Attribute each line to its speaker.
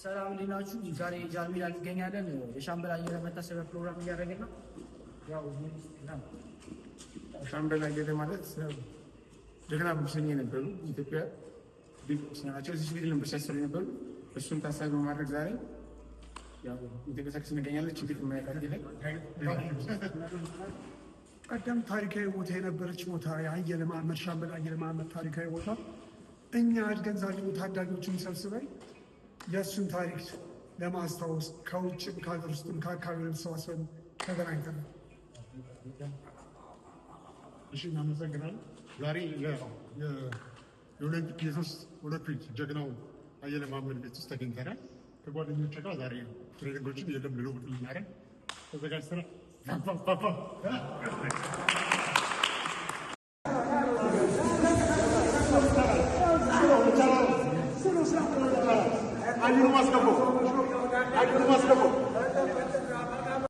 Speaker 1: ሰላም ሊናችሁ ዛሬ ጃልሜዳ እንገኛለን። የሻምበል አየለ መታሰቢያ ፕሮግራም እያደረግን ነው። ያው
Speaker 2: ሻምበል አየለ ማለት ጀግና ሙሰኛ ነበሩ። ኢትዮጵያ ዲፕሎማሲ ናቸው። እዚህ ሲቪል ነበር ሲያሰሩ ነበሩ። እሱን ታሳቢ በማድረግ ዛሬ ያው ቤተክርስቲያን እንገኛለች። እንዴት የማያውቃት የለም።
Speaker 3: ቀደም ታሪካዊ ቦታ የነበረች ቦታ የአየለ መሐመድ ሻምበል አየለ መሐመድ ታሪካዊ ቦታ እኛ አድገን ዛሬ ታዳጊዎችን ሰብስበን የእሱን ታሪክ ለማስታወስ ከውጭም ከሀገር ውስጥም ከአካባቢ ለመሰባሰብ ተገናኝተናል።
Speaker 4: እሺ፣ እናመሰግናለን። ዛሬ የኦሎምፒክ የሶስት ኦሎምፒክ ጀግናው አየለ መሐመድ ቤት ውስጥ ተገኝተናል። ከጓደኞቼ ጋር ዛሬ ትሬኒንጎችን የልምድ ልውውጥ ልናደርግ ተዘጋጅተናል።
Speaker 5: Ayuno más capo.